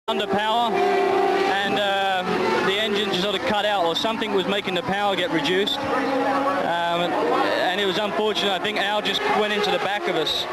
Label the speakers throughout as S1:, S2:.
S1: under power, and the engine sort of cut out, or something was making the power get reduced, and it was unfortunate. I think Al just went into the back of us.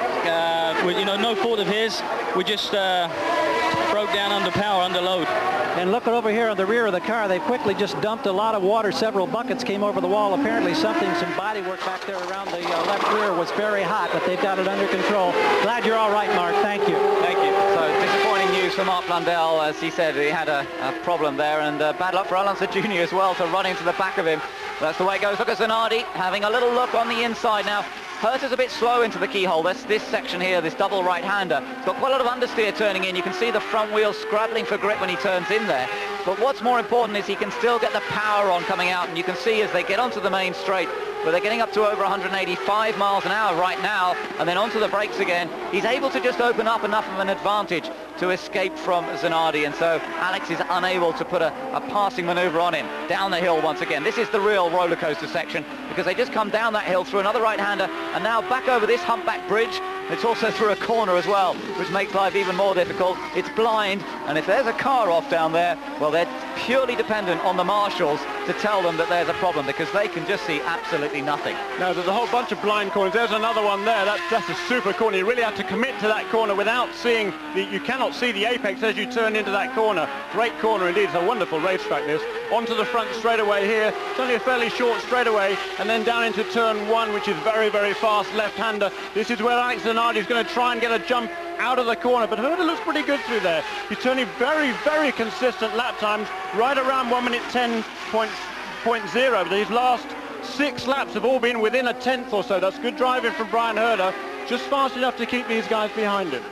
S1: With, no fault of his. We just broke down under power, under load.
S2: And looking over here on the rear of the car, they quickly just dumped a lot of water. Several buckets came over the wall. Apparently some body work back there around the left rear was very hot, but they've got it under control. Glad you're all right, Mark. Thank you.
S3: Thank you. So disappointing news for Mark Blundell. As he said, he had a problem there, and bad luck for Alonso Jr. as well to run into the back of him. That's the way it goes. Look at Zanardi having a little look on the inside now. Herta's a bit slow into the keyhole. This section here, this double right-hander, it's got quite a lot of understeer turning in. You can see the front wheel scrabbling for grip when he turns in there. But what's more important is he can still get the power on coming out, and you can see as they get onto the main straight, where they're getting up to over 185 miles an hour right now, and then onto the brakes again, he's able to just open up enough of an advantage to escape from Zanardi, and so Alex is unable to put a passing maneuver on him. Down the hill once again. This is the real roller coaster section, because they just come down that hill through another right-hander, and now back over this humpback bridge. It's also through a corner as well, which makes life even more difficult. It's blind, and if there's a car off down there, well, they're purely dependent on the marshals to tell them that there's a problem, because they can just see absolutely nothing.
S4: No, there's a whole bunch of blind corners. There's another one there. That's a super corner. You really have to commit to that corner without seeing you cannot see the apex as you turn into that corner. Great corner indeed. It's a wonderful racetrack, this. Onto the front straightaway here. It's only a fairly short straightaway, and then down into turn one, which is very, very fast left-hander. This is where Alex Zanardi is going to try and get a jump out of the corner, but Herta looks pretty good through there. He's turning very, very consistent lap times, right around 1 minute 10.0. These last 6 laps have all been within a tenth or so. That's good driving from Bryan Herta, just fast enough to keep these guys behind him.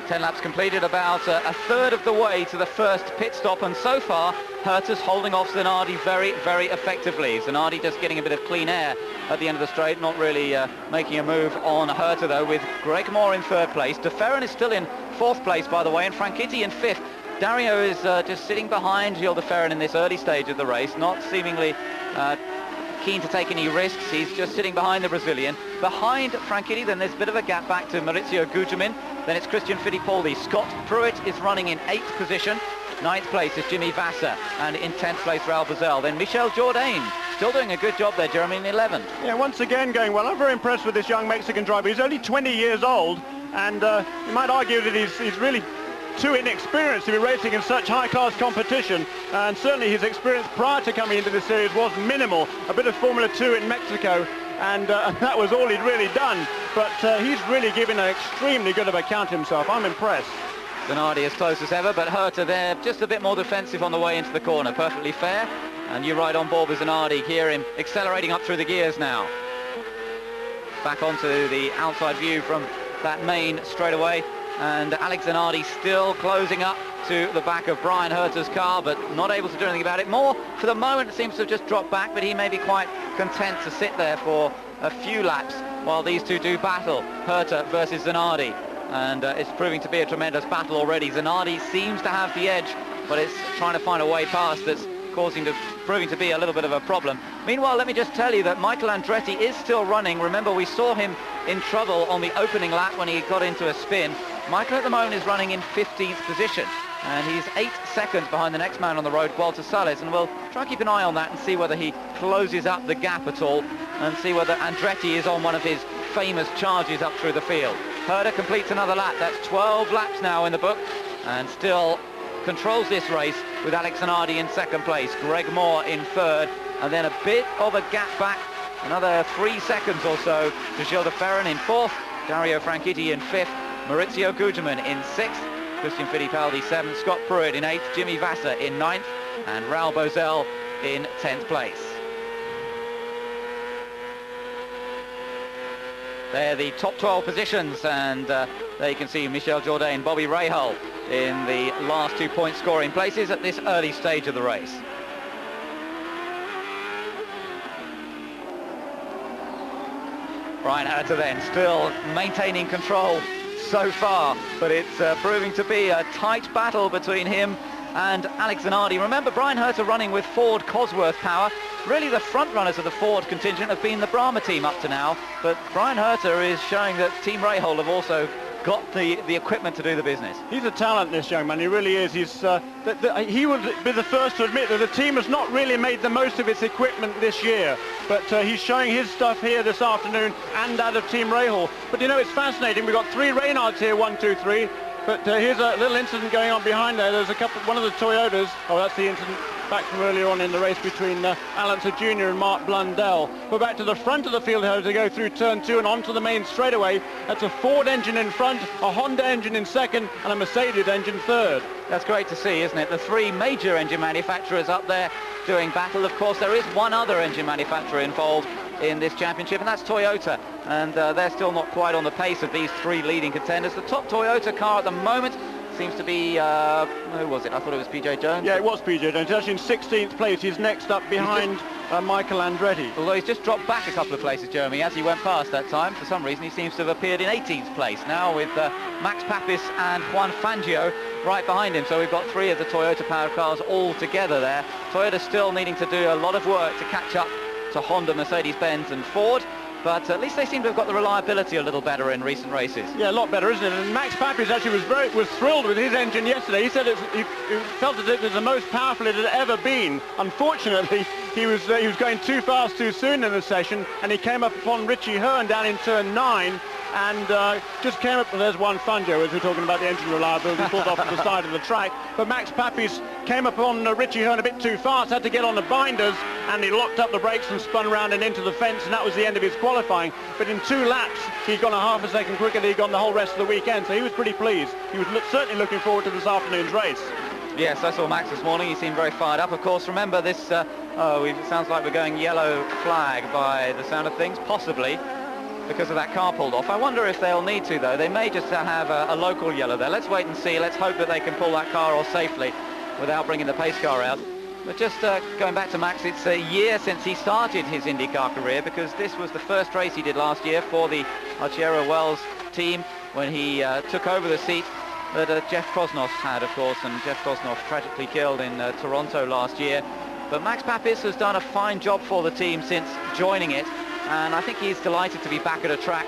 S3: 10 laps completed, about a third of the way to the first pit stop, and so far Herta's holding off Zanardi very, very effectively. Zanardi just getting a bit of clean air at the end of the straight, not really making a move on Herta though, with Greg Moore in third place. De Ferran is still in fourth place, by the way, and Franchitti in fifth. Dario is just sitting behind Gilles de Ferran in this early stage of the race, not seemingly keen to take any risks. He's just sitting behind the Brazilian. Behind Franchitti, then there's a bit of a gap back to Maurizio Gugelmin. Then it's Christian Fittipaldi. Scott Pruitt is running in 8th position. 9th place is Jimmy Vasser, and in 10th place Raul Boesel. Then Michel Jourdain, still doing a good job there, Jeremy, in 11th.
S4: Yeah, once again going well. I'm very impressed with this young Mexican driver. He's only 20 years old, and you might argue that he's really too inexperienced to be racing in such high-class competition, and certainly his experience prior to coming into this series was minimal. A bit of Formula 2 in Mexico, and that was all he'd really done, but he's really given an extremely good of account himself. I'm impressed.
S3: Zanardi as close as ever, but Herta there just a bit more defensive on the way into the corner. Perfectly fair, and you're right on board with Zanardi. Hear him accelerating up through the gears now. Back onto the outside view from that main straightaway, and Alex Zanardi still closing up to the back of Bryan Herta's car, but not able to do anything about it. Moore, for the moment, seems to have just dropped back, but he may be quite content to sit there for a few laps while these two do battle, Herta versus Zanardi. And it's proving to be a tremendous battle already. Zanardi seems to have the edge, but it's trying to find a way past that's proving to be a little bit of a problem. Meanwhile, let me just tell you that Michael Andretti is still running. Remember, we saw him in trouble on the opening lap when he got into a spin. Michael at the moment is running in 15th position, and he's 8 seconds behind the next man on the road, Walter Salles, and we'll try and keep an eye on that and see whether he closes up the gap at all, and see whether Andretti is on one of his famous charges up through the field. Herta completes another lap. That's 12 laps now in the book, and still controls this race with Alex Zanardi in second place, Greg Moore in third, and then a bit of a gap back, another 3 seconds or so to Gilles de Ferran in fourth, Dario Franchitti in fifth, Maurizio Gugelmin in sixth, Christian Fittipaldi 7th, Scott Pruitt in 8th, Jimmy Vasser in 9th, and Raul Boesel in 10th place. They're the top 12 positions, and there you can see Michel Jourdain, Bobby Rahal in the last 2 point scoring places at this early stage of the race. Bryan Herta then still maintaining control so far, but it's proving to be a tight battle between him and Alex Zanardi. Remember, Bryan Herta running with Ford Cosworth power. Really the front runners of the Ford contingent have been the Brahma team up to now, but Bryan Herta is showing that Team Rahal have also got the equipment to do the business.
S4: He's a talent, this young man. He really is. He's he would be the first to admit that the team has not really made the most of its equipment this year. But he's showing his stuff here this afternoon and that of Team Rahal. But you know, it's fascinating. We've got 3 Reynards here, 1, 2, 3. But here's a little incident going on behind there. There's one of the Toyotas. Oh, that's the incident back from earlier on in the race between Alan Sir Jr. and Mark Blundell. We're back to the front of the field here to go through turn 2 and onto the main straightaway. That's a Ford engine in front, a Honda engine in second, and a Mercedes engine third.
S3: That's great to see, isn't it? The 3 major engine manufacturers up there doing battle. Of course, there is one other engine manufacturer involved in this championship, and that's Toyota, and they're still not quite on the pace of these 3 leading contenders. The top Toyota car at the moment seems to be, who was it? I thought it was PJ Jones.
S4: Yeah, it was PJ Jones. He's actually in 16th place. He's next up behind Michael Andretti.
S3: Although he's just dropped back a couple of places, Jeremy, as he went past that time. For some reason, he seems to have appeared in 18th place now with Max Papis and Juan Fangio right behind him. So we've got 3 of the Toyota-powered cars all together there. Toyota still needing to do a lot of work to catch up to Honda, Mercedes-Benz and Ford. But at least they seem to have got the reliability a little better in recent races.
S4: Yeah, a lot better, isn't it? And Max Papis actually was thrilled with his engine yesterday. He said he felt as if it was the most powerful it had ever been. Unfortunately, he was going too fast too soon in the session, and he came up upon Richie Hearn down in turn 9. And just came up, there's Juan Fangio as we're talking about the engine reliability, pulled off to the side of the track. But Max Papis came up on Richie Hearn a bit too fast, had to get on the binders, and he locked up the brakes and spun around and into the fence, and that was the end of his qualifying. But in 2 laps, he'd gone a half a second quicker than he'd gone the whole rest of the weekend, so he was pretty pleased. He was certainly looking forward to this afternoon's race.
S3: Yes, I saw Max this morning. He seemed very fired up. Of course, remember this, it sounds like we're going yellow flag by the sound of things, possibly because of that car pulled off. I wonder if they'll need to, though. They may just have a local yellow there. Let's wait and see. Let's hope that they can pull that car off safely without bringing the pace car out. But just going back to Max, it's a year since he started his IndyCar career, because this was the first race he did last year for the Arciero Wells team when he took over the seat that Jeff Krosnos had, of course, and Jeff Krosnos tragically killed in Toronto last year. But Max Papis has done a fine job for the team since joining it, and I think he's delighted to be back at a track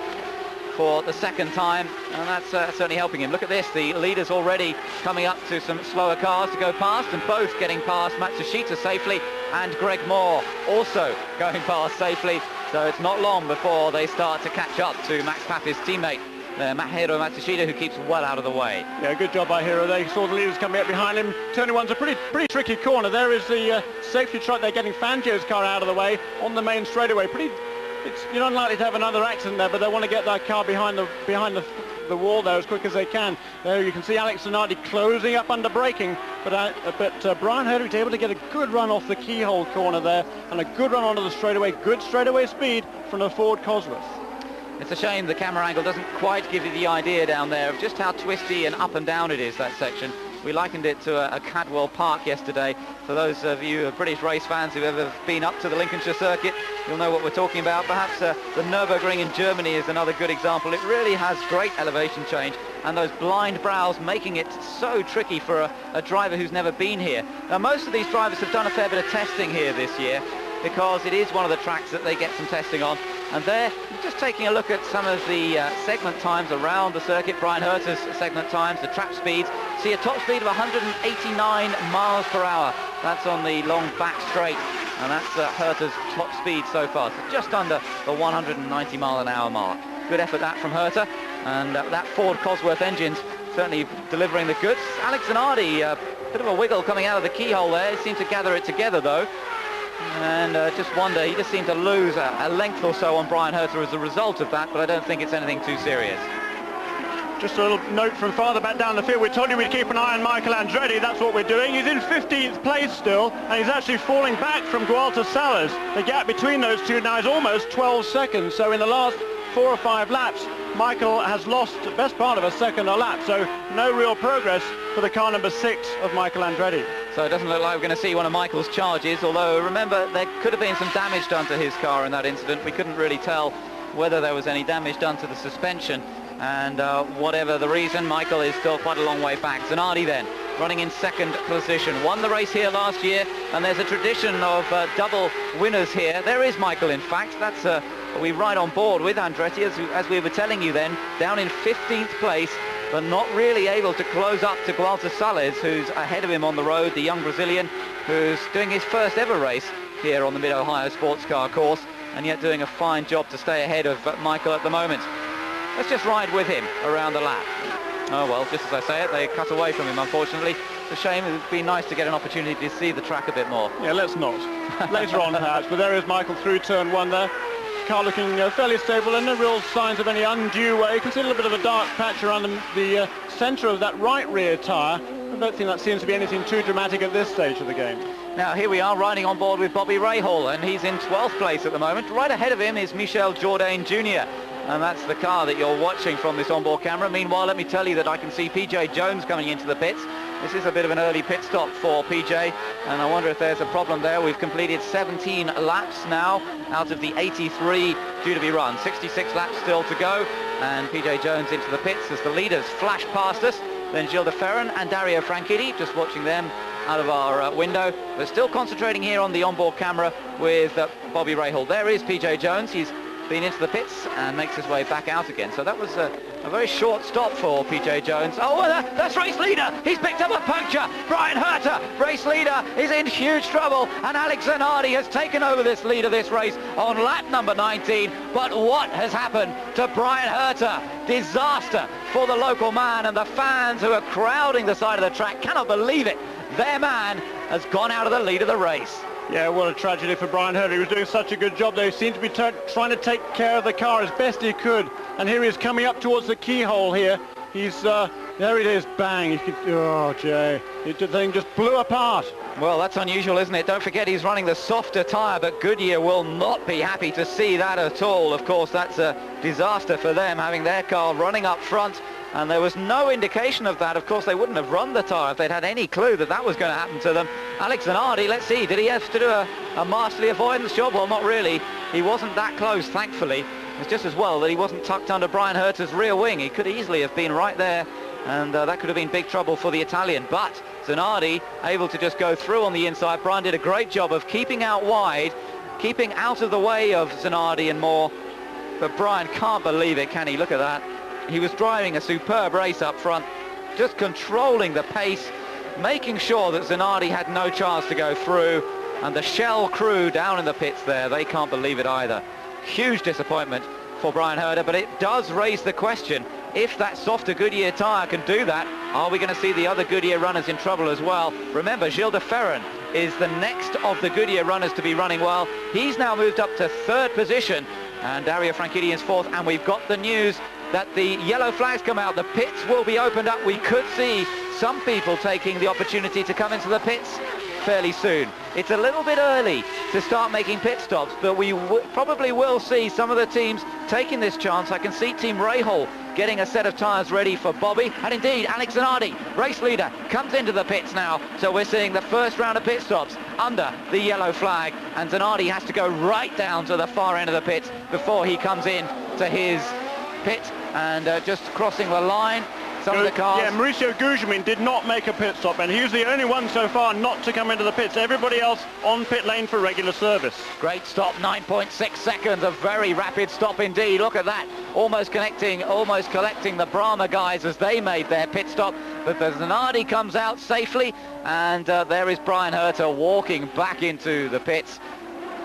S3: for the second time, and that's certainly helping him. Look at this, the leaders already coming up to some slower cars to go past, and both getting past Matsushita safely, and Greg Moore also going past safely. So it's not long before they start to catch up to Max Papis' teammate, Hiro Matsushita, who keeps well out of the way.
S4: Yeah, good job by Hiro. They saw the leaders coming up behind him. Turning 1's a pretty tricky corner. There is the safety truck. They're getting Fangio's car out of the way on the main straightaway. You're unlikely to have another accident there, but they want to get that car behind the wall there as quick as they can. There you can see Alex Zanardi closing up under braking, but Brian Hurley was able to get a good run off the keyhole corner there, and a good run onto the straightaway. Good straightaway speed from the Ford Cosworth.
S3: It's a shame the camera angle doesn't quite give you the idea down there of just how twisty and up and down it is, that section. We likened it to a Cadwell Park yesterday. For those of you British race fans who've ever been up to the Lincolnshire circuit, you'll know what we're talking about. Perhaps the Nürburgring in Germany is another good example. It really has great elevation change, and those blind brows making it so tricky for a driver who's never been here. Now, most of these drivers have done a fair bit of testing here this year, because it is one of the tracks that they get some testing on. And there, just taking a look at some of the segment times around the circuit, Brian Herta's segment times, the trap speeds, see a top speed of 189 miles per hour. That's on the long back straight, and that's Herta's top speed so far, so just under the 190 mile an hour mark. Good effort that from Herta, and that Ford Cosworth engine's certainly delivering the goods. Alex Zanardi, a bit of a wiggle coming out of the keyhole there. He seemed to gather it together though. And just wonder, he just seemed to lose a length or so on Brian Herta as a result of that, but I don't think it's anything too serious.
S4: Just a little note from farther back down the field. We told you we'd keep an eye on Michael Andretti. That's what we're doing. He's in 15th place still, and he's actually falling back from Gualter Salas. The gap between those two now is almost 12 seconds. So in the last 4 or 5 laps, Michael has lost the best part of a second a lap. So no real progress for the car number 6 of Michael Andretti.
S3: So it doesn't look like we're going to see one of Michael's charges, although remember there could have been some damage done to his car in that incident. We couldn't really tell whether there was any damage done to the suspension, and whatever the reason, Michael is still quite a long way back. Zanardi then running in second position, won the race here last year, and there's a tradition of double winners here. There is Michael, in fact. That's But we ride on board with Andretti, as we were telling you then, down in 15th place, but not really able to close up to Gualter Salles, who's ahead of him on the road, the young Brazilian, who's doing his first ever race here on the Mid-Ohio Sports Car course, and yet doing a fine job to stay ahead of Michael at the moment. Let's just ride with him around the lap. Oh well, just as I say it, they cut away from him, unfortunately. It's a shame. It would be nice to get an opportunity to see the track a bit more.
S4: Yeah, let's not. Later on, perhaps. But there is Michael through turn one there. Car looking fairly stable and no real signs of any undue wear. You can see a little bit of a dark patch around the centre of that right rear tyre. I don't think that seems to be anything too dramatic at this stage of the game.
S3: Now here we are riding on board with Bobby Rahal, and he's in 12th place at the moment. Right ahead of him is Michel Jourdain Jr., and that's the car that you're watching from this onboard camera. Meanwhile, let me tell you that I can see PJ Jones coming into the pits. This is a bit of an early pit stop for PJ, and I wonder if there's a problem there. We've completed 17 laps now out of the 83 due to be run. 66 laps still to go, and PJ Jones into the pits as the leaders flash past us. Then Gilles de Ferran and Dario Franchitti, just watching them out of our window. We're still concentrating here on the onboard camera with Bobby Rahal. There is PJ Jones. He's been into the pits and makes his way back out again. So that was a very short stop for PJ Jones. Oh, that's race leader. He's picked up a puncture. Brian Herta, race leader, is in huge trouble. And Alex Zanardi has taken over this lead of this race on lap number 19. But what has happened to Brian Herta? Disaster for the local man, and the fans who are crowding the side of the track cannot believe it. Their man has gone out of the lead of the race.
S4: Yeah, what a tragedy for Brian Herta. He was doing such a good job there. He seemed to be trying to take care of the car as best he could. And here he is coming up towards the keyhole here. He's, there it is, bang. Oh, Jay, the thing just blew apart.
S3: Well, that's unusual, isn't it? Don't forget he's running the softer tyre, but Goodyear will not be happy to see that at all. Of course, that's a disaster for them, having their car running up front. And there was no indication of that. Of course, they wouldn't have run the tyre if they'd had any clue that that was going to happen to them. Alex Zanardi, let's see, did he have to do a masterly avoidance job? Well, not really. He wasn't that close, thankfully. It's just as well that he wasn't tucked under Brian Herta's rear wing. He could easily have been right there, and that could have been big trouble for the Italian. But Zanardi able to just go through on the inside. Brian did a great job of keeping out wide, keeping out of the way of Zanardi and Moore. But Brian can't believe it, can he? Look at that. He was driving a superb race up front, just controlling the pace, making sure that Zanardi had no chance to go through. And the Shell crew down in the pits there, they can't believe it either. Huge disappointment for Brian Herta, but it does raise the question, if that softer Goodyear tyre can do that, are we going to see the other Goodyear runners in trouble as well? Remember, Gilles de Ferran is the next of the Goodyear runners to be running well. He's now moved up to 3rd position, and Dario Franchitti is 4th, and we've got the news that the yellow flags come out. The pits will be opened up. We could see some people taking the opportunity to come into the pits fairly soon. It's a little bit early to start making pit stops, but we probably will see some of the teams taking this chance. I can see Team Rahal getting a set of tyres ready for Bobby, and indeed Alex Zanardi, race leader, comes into the pits now. So we're seeing the first round of pit stops under the yellow flag, and Zanardi has to go right down to the far end of the pits before he comes in to his pit, and just crossing the line. Some of the cars...
S4: Yeah, Mauricio Gugelmin did not make a pit stop, and he was the only one so far not to come into the pits. Everybody else on pit lane for regular service.
S3: Great stop, 9.6 seconds, a very rapid stop indeed. Look at that, almost collecting the Brahma guys as they made their pit stop. But the Zanardi comes out safely, and there is Brian Herta walking back into the pits.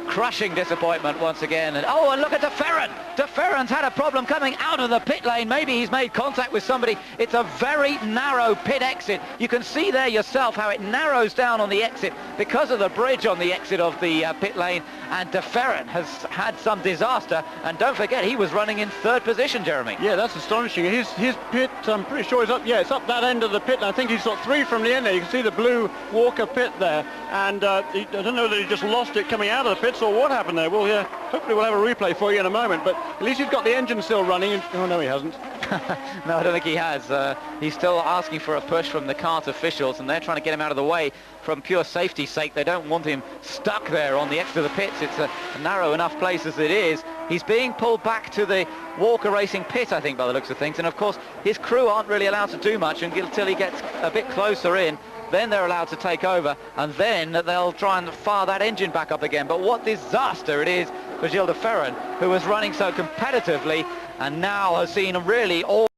S3: Crushing disappointment once again. And oh, and look at de Ferran. De Ferran's had a problem coming out of the pit lane. Maybe he's made contact with somebody. It's a very narrow pit exit. You can see there yourself how it narrows down on the exit because of the bridge on the exit of the pit lane. And de Ferran has had some disaster. And don't forget, he was running in 3rd position, Jeremy.
S4: Yeah, that's astonishing. His pit, I'm pretty sure is up. Yeah, it's up that end of the pit. I think he's got 3 from the end there. You can see the blue Walker pit there. And I don't know that he just lost it coming out of the pits or what happened there. Well, yeah, hopefully we'll have a replay for you in a moment. But at least he's got the engine still running. And, oh, no, he hasn't.
S3: No, I don't think he has. He's still asking for a push from the CART officials, and they're trying to get him out of the way from pure safety's sake. They don't want him stuck there on the exit of the pits. It's a narrow enough place as it is. He's being pulled back to the Walker Racing pit, I think, by the looks of things. And, of course, his crew aren't really allowed to do much until he gets a bit closer in. Then they're allowed to take over, and then they'll try and fire that engine back up again. But what disaster it is for Gilles de Ferran, who was running so competitively and now has seen really all